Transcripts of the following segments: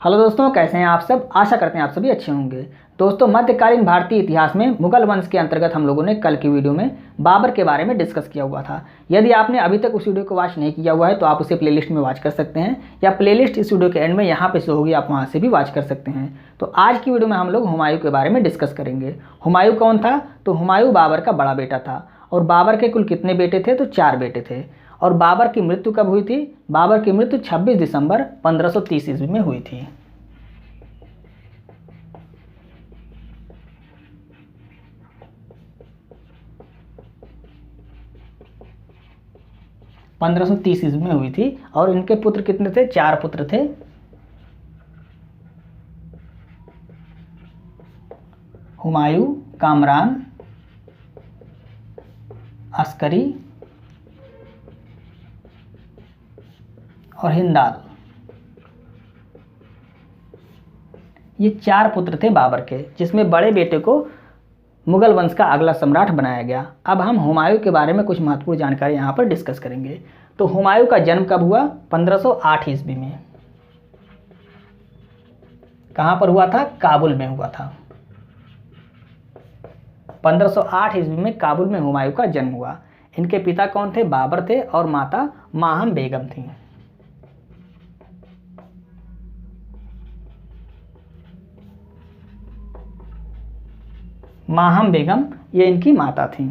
Hello दोस्तों, कैसे हैं आप सब। आशा करते हैं आप सभी अच्छे होंगे। दोस्तों, मध्यकालीन भारतीय इतिहास में मुगल वंश के अंतर्गत हम लोगों ने कल की वीडियो में बाबर के बारे में डिस्कस किया हुआ था। यदि आपने अभी तक उस वीडियो को वॉच नहीं किया हुआ है तो आप उसे प्लेलिस्ट में वॉच कर सकते हैं, या प्लेलिस्ट इस वीडियो के एंड में यहाँ पे शो होगी, आप वहाँ से भी वॉच कर सकते हैं। तो आज की वीडियो में हम लोग हुमायूं के बारे में डिस्कस करेंगे। हुमायूं कौन था? तो हुमायूं बाबर का बड़ा बेटा था। और बाबर के कुल कितने बेटे थे? तो 4 बेटे थे। और बाबर की मृत्यु कब हुई थी? बाबर की मृत्यु 26 दिसंबर 1530 ईस्वी में हुई थी। 1530 ईस्वी में हुई थी। और इनके पुत्र कितने थे? 4 पुत्र थे। हुमायूं, कामरान, अस्करी और हिंदाल। ये 4 पुत्र थे बाबर के, जिसमें बड़े बेटे को मुगल वंश का अगला सम्राट बनाया गया। अब हम हुमायूं के बारे में कुछ महत्वपूर्ण जानकारी यहाँ पर डिस्कस करेंगे। तो हुमायूं का जन्म कब हुआ? 1508 ईस्वी में। कहाँ पर हुआ था? काबुल में हुआ था। 1508 ईस्वी में काबुल में हुमायूं का जन्म हुआ। इनके पिता कौन थे? बाबर थे। और माता माहम बेगम थी। माहम बेगम ये इनकी माता थी।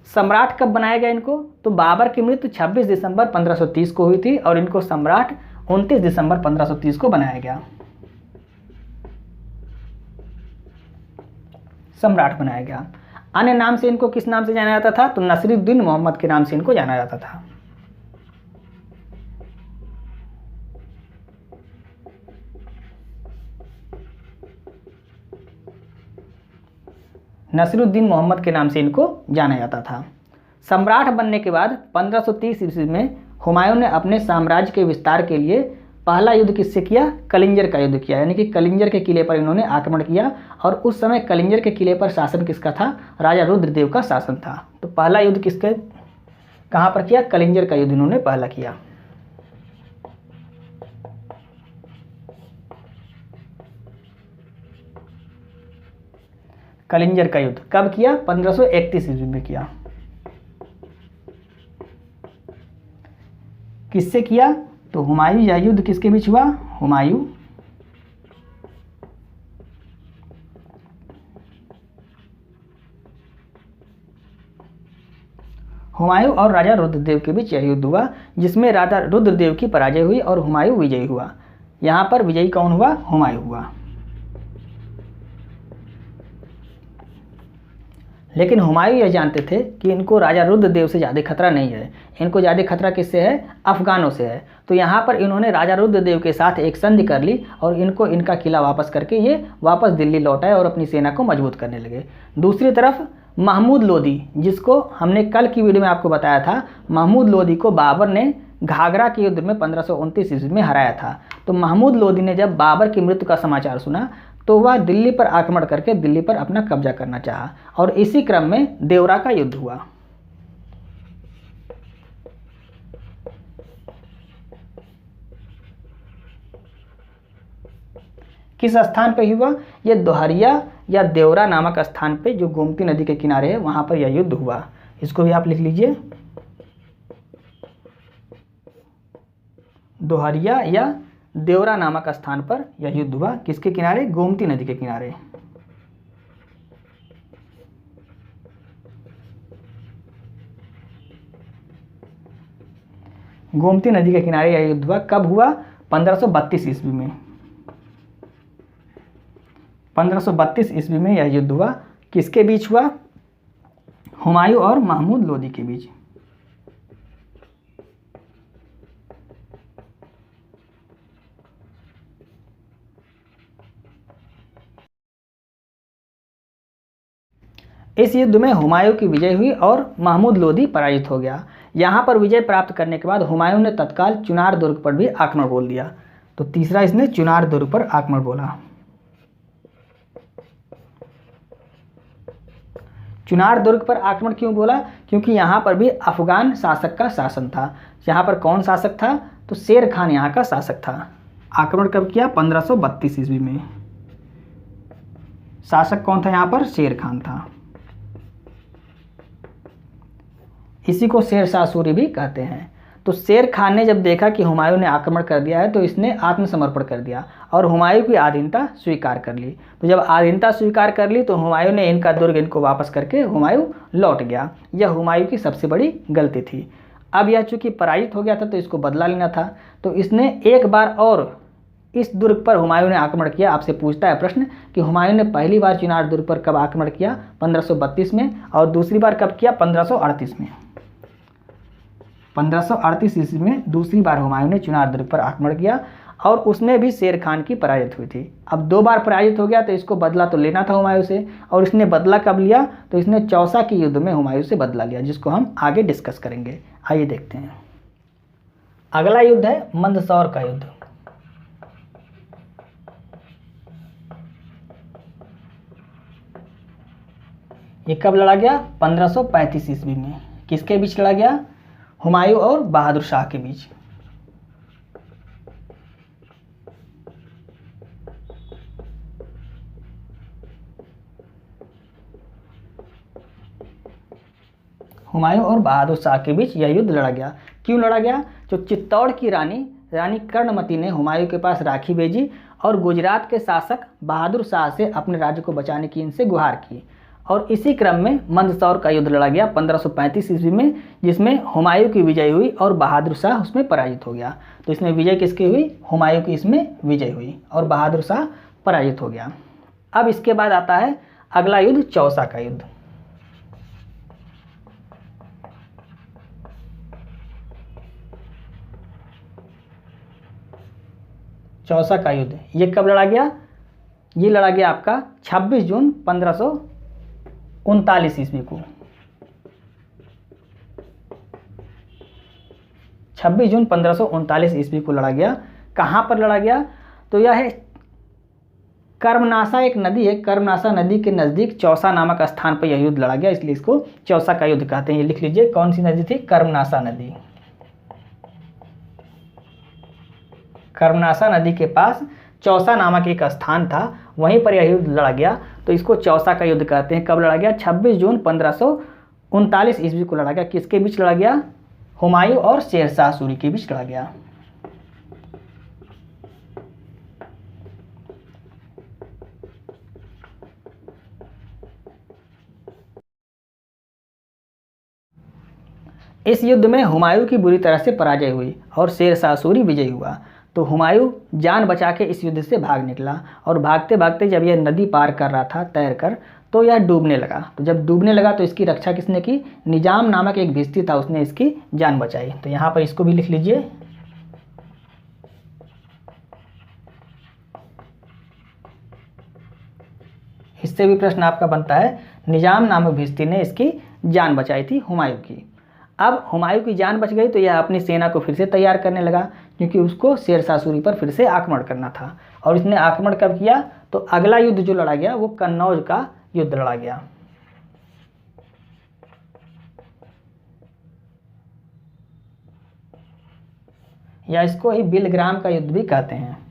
सम्राट कब बनाया गया इनको? तो बाबर की मृत्यु 26 दिसंबर 1530 को हुई थी और इनको सम्राट 29 दिसंबर 1530 को बनाया गया। सम्राट बनाया गया। अन्य नाम से इनको किस नाम से जाना जाता था? तो नसीरुद्दीन मोहम्मद के नाम से इनको जाना जाता था। नसीरुद्दीन मोहम्मद के नाम से इनको जाना जाता था। सम्राट बनने के बाद 1530 ईस्वी में हुमायूं ने अपने साम्राज्य के विस्तार के लिए पहला युद्ध किससे किया? कलिंजर का युद्ध किया। यानी कि कलिंजर के किले पर इन्होंने आक्रमण किया। और उस समय कलिंजर के किले पर शासन किसका था? राजा रुद्रदेव का शासन था। तो पहला युद्ध किसके कहाँ पर किया? कलिंजर का युद्ध इन्होंने पहला किया। कलिंजर का युद्ध कब किया? 1531 ईस्वी में किया। किससे किया? तो हुमायूं, यह युद्ध किसके बीच हुआ? हुमायूं और राजा रुद्रदेव के बीच यह युद्ध हुआ, जिसमें राजा रुद्रदेव की पराजय हुई और हुमायूं विजयी हुआ। यहाँ पर विजयी कौन हुआ? हुमायूं हुआ। लेकिन हुमायूं यह जानते थे कि इनको राजा रुद्रदेव से ज़्यादा खतरा नहीं है। इनको ज़्यादा खतरा किससे है? अफगानों से है। तो यहाँ पर इन्होंने राजा रुद्रदेव के साथ एक संधि कर ली और इनको इनका किला वापस करके ये वापस दिल्ली लौट आए और अपनी सेना को मजबूत करने लगे। दूसरी तरफ महमूद लोदी, जिसको हमने कल की वीडियो में आपको बताया था, महमूद लोदी को बाबर ने घाघरा के युद्ध में 1529 ईस्वी में हराया था। तो महमूद लोदी ने जब बाबर की मृत्यु का समाचार सुना तो वह दिल्ली पर आक्रमण करके दिल्ली पर अपना कब्जा करना चाहा। और इसी क्रम में देवरा का युद्ध हुआ। किस स्थान पे हुआ? यह दोहरिया या देवरा नामक स्थान पे, जो गोमती नदी के किनारे है, वहां पर यह युद्ध हुआ। इसको भी आप लिख लीजिए। दोहरिया या देवरा नामक स्थान पर यह युद्ध हुआ। किसके किनारे? गोमती नदी के किनारे। गोमती नदी के किनारे यह युद्ध हुआ। कब हुआ? 1532 ईस्वी में। 1532 ईस्वी में यह युद्ध हुआ। किसके बीच हुआ? हुमायूं और महमूद लोदी के बीच। इस युद्ध में हुमायूं की विजय हुई और महमूद लोदी पराजित हो गया। यहाँ पर विजय प्राप्त करने के बाद हुमायूं ने तत्काल चुनार दुर्ग पर भी आक्रमण बोल दिया। तो तीसरा इसने चुनार दुर्ग पर आक्रमण बोला। चुनार दुर्ग पर आक्रमण क्यों बोला? क्योंकि यहाँ पर भी अफगान शासक का शासन था। यहाँ पर कौन शासक था? तो शेर खान यहाँ का शासक था। आक्रमण कब किया? 1532 ईस्वी में। शासक कौन था यहाँ पर? शेर खान था। इसी को शेर शाह सूरी भी कहते हैं। तो शेर खान ने जब देखा कि हुमायूं ने आक्रमण कर दिया है तो इसने आत्मसमर्पण कर दिया और हुमायूं की अधीनता स्वीकार कर ली। तो जब अधीनता स्वीकार कर ली तो हुमायूं ने इनका दुर्ग इनको वापस करके हुमायूं लौट गया। यह हुमायूं की सबसे बड़ी गलती थी। अब यह चूंकि पराजित हो गया था तो इसको बदला लेना था, तो इसने एक बार और इस दुर्ग पर हुमायूं ने आक्रमण किया। आपसे पूछता है प्रश्न कि हुमायूं ने पहली बार चिनार दुर्ग पर कब आक्रमण किया? 1532 में, और दूसरी बार कब किया? 1538 में। 1538 ईस्वी में दूसरी बार हुमायूं ने चिनार दुर्ग पर आक्रमण किया और उसमें भी शेर खान की पराजित हुई थी। अब 2 बार पराजित हो गया तो इसको बदला तो लेना था हुमायूं से, और इसने बदला कब लिया? तो इसने चौसा के युद्ध में हुमायूं से बदला लिया, जिसको हम आगे डिस्कस करेंगे। आइए देखते हैं। अगला युद्ध है मंदसौर का युद्ध। ये कब लड़ा गया? 1535 ईस्वी में। किसके बीच लड़ा गया? हुमायूं और बहादुर शाह के बीच। हुमायूं और बहादुर शाह के बीच यह युद्ध लड़ा गया। क्यों लड़ा गया? जो चित्तौड़ की रानी कर्णमती ने हुमायूं के पास राखी भेजी और गुजरात के शासक बहादुर शाह से अपने राज्य को बचाने की इनसे गुहार की, और इसी क्रम में मंदसौर का युद्ध लड़ा गया 1535 ईस्वी में, जिसमें हुमायूं की विजय हुई और बहादुर शाह उसमें पराजित हो गया। तो इसमें विजय किसकी हुई? हुमायूं की इसमें विजय हुई और बहादुर शाह पराजित हो गया। अब इसके बाद आता है अगला युद्ध, चौसा का युद्ध। चौसा का युद्ध ये कब लड़ा गया? ये लड़ा गया आपका 26 जून 1539 ईस्वी को। 26 जून 1539 ईस्वी को लड़ा गया। कहाँ पर लड़ा गया? तो यह है कर्मनासा, एक नदी है, कर्मनासा नदी के नज़दीक चौसा नामक स्थान पर यह युद्ध लड़ा गया, इसलिए इसको चौसा का युद्ध कहते हैं। ये लिख लीजिए, कौन सी नदी थी? कर्मनासा नदी। कर्मनासा नदी के पास चौसा नामक एक स्थान था, वहीं पर यह युद्ध लड़ा गया, तो इसको चौसा का युद्ध कहते हैं। कब लड़ा गया? 26 जून 1539 ईस्वी को लड़ा गया। किसके बीच लड़ा गया? हुमायूं और शेर शाह सूरी के बीच लड़ा गया। इस युद्ध में हुमायूं की बुरी तरह से पराजय हुई और शेर शाह सूरी विजयी हुआ। तो हुमायूं जान बचा के इस युद्ध से भाग निकला, और भागते भागते जब यह नदी पार कर रहा था तैर कर, तो यह डूबने लगा। तो जब डूबने लगा तो इसकी रक्षा किसने की? निजाम नामक एक भिश्ती था, उसने इसकी जान बचाई। तो यहाँ पर इसको भी लिख लीजिए। इससे भी प्रश्न आपका बनता है, निजाम नामक भिश्ती ने इसकी जान बचाई थी हुमायूं की। अब हुमायूं की जान बच गई तो यह अपनी सेना को फिर से तैयार करने लगा, क्योंकि उसको शेर शाह सूरी पर फिर से आक्रमण करना था। और इसने आक्रमण कब किया? तो अगला युद्ध जो लड़ा गया वो कन्नौज का युद्ध लड़ा गया। या इसको ही बिलग्राम का युद्ध भी कहते हैं।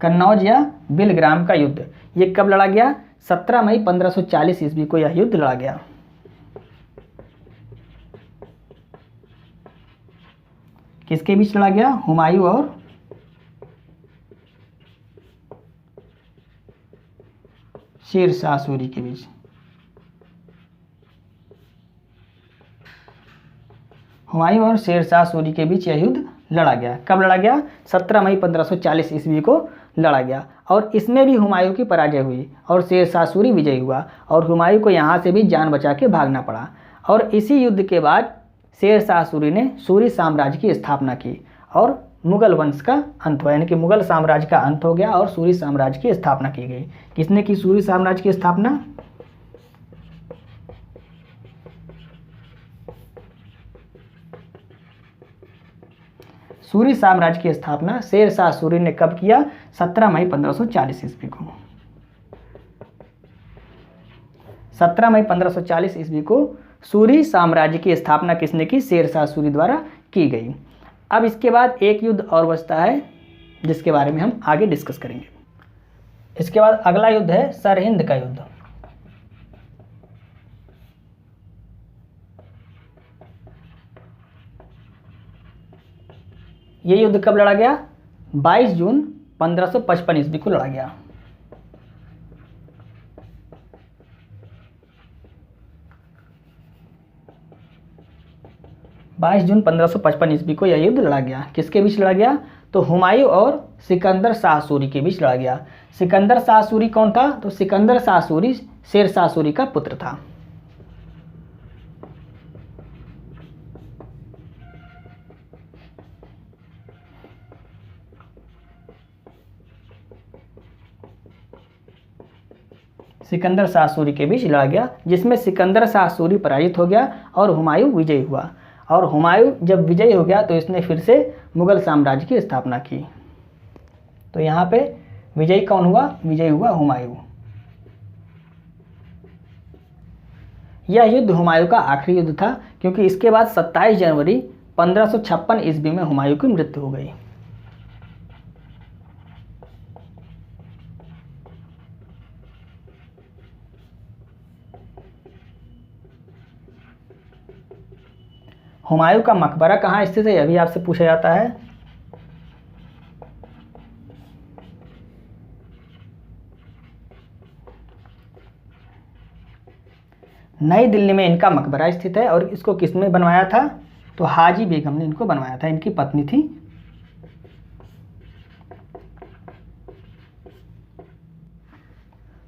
कन्नौज या बिलग्राम का युद्ध ये कब लड़ा गया? 17 मई 1540 ईस्वी को यह युद्ध लड़ा गया। किसके बीच लड़ा गया? हुमायूं और शेर शाह सूरी के बीच। हुमायूं और शेर शाह सूरी के बीच यह युद्ध लड़ा गया। कब लड़ा गया? 17 मई 1540 ईस्वी को लड़ा गया, और इसमें भी हुमायूं की पराजय हुई और शेर शाह सूरी विजयी हुआ, और हुमायूं को यहाँ से भी जान बचा के भागना पड़ा। और इसी युद्ध के बाद शेर शाह सूरी ने सूरी साम्राज्य की स्थापना की और मुगल वंश का अंत हुआ, यानी कि मुगल साम्राज्य का अंत हो गया और सूरी साम्राज्य की स्थापना की गई। किसने की सूरी साम्राज्य की स्थापना? सूरी साम्राज्य की स्थापना शेर शाह सूरी ने कब किया? 17 मई 1540 ईस्वी को। 17 मई 1540 ईस्वी को सूरी साम्राज्य की स्थापना किसने की? शेरशाह सूरी द्वारा की गई। अब इसके बाद एक युद्ध और बचता है जिसके बारे में हम आगे डिस्कस करेंगे। इसके बाद अगला युद्ध है सरहिंद का युद्ध। ये युद्ध कब लड़ा गया? 22 जून 1555 ईस्वी को लड़ा गया। जून 1555 ईस्वी को यह युद्ध लड़ा गया। किसके बीच लड़ा गया? तो हुमायूं और सिकंदर शाह सूरी के बीच लड़ा गया। सिकंदर शाह सूरी कौन था? तो सिकंदर शाह सूरी शेरशाह सूरी का पुत्र था। सिकंदर शाह सूरी के बीच लड़ा गया, जिसमें सिकंदर शाह सूरी पराजित हो गया और हुमायूं विजयी हुआ। और हुमायूं जब विजयी हो गया तो इसने फिर से मुगल साम्राज्य की स्थापना की। तो यहाँ पे विजयी कौन हुआ? विजयी हुआ हुमायूं। यह युद्ध हुमायूं का आखिरी युद्ध था, क्योंकि इसके बाद 27 जनवरी 1556 ईस्वी में हुमायूं की मृत्यु हो गई। हुमायूं का मकबरा कहाँ स्थित है? यह भी आपसे पूछा जाता है। नई दिल्ली में इनका मकबरा स्थित है। और इसको किसने बनवाया था? तो हाजी बेगम ने इनको बनवाया था, इनकी पत्नी थी।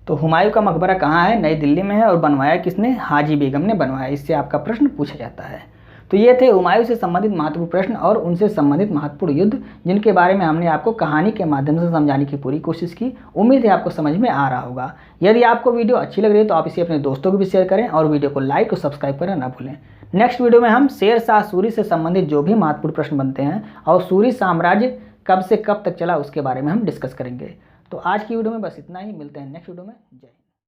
तो हुमायूं का मकबरा कहाँ है? नई दिल्ली में है। और बनवाया किसने? हाजी बेगम ने बनवाया। इससे आपका प्रश्न पूछा जाता है। तो ये थे हुमायूं से संबंधित महत्वपूर्ण प्रश्न और उनसे संबंधित महत्वपूर्ण युद्ध, जिनके बारे में हमने आपको कहानी के माध्यम से समझाने की पूरी कोशिश की। उम्मीद है आपको समझ में आ रहा होगा। यदि आपको वीडियो अच्छी लग रही है तो आप इसे अपने दोस्तों को भी शेयर करें और वीडियो को लाइक और सब्सक्राइब करना ना भूलें। नेक्स्ट वीडियो में हम शेरशाह सूरी से संबंधित जो भी महत्वपूर्ण प्रश्न बनते हैं और सूरी साम्राज्य कब से कब तक चला उसके बारे में हम डिस्कस करेंगे। तो आज की वीडियो में बस इतना ही। मिलते हैं नेक्स्ट वीडियो में। जय।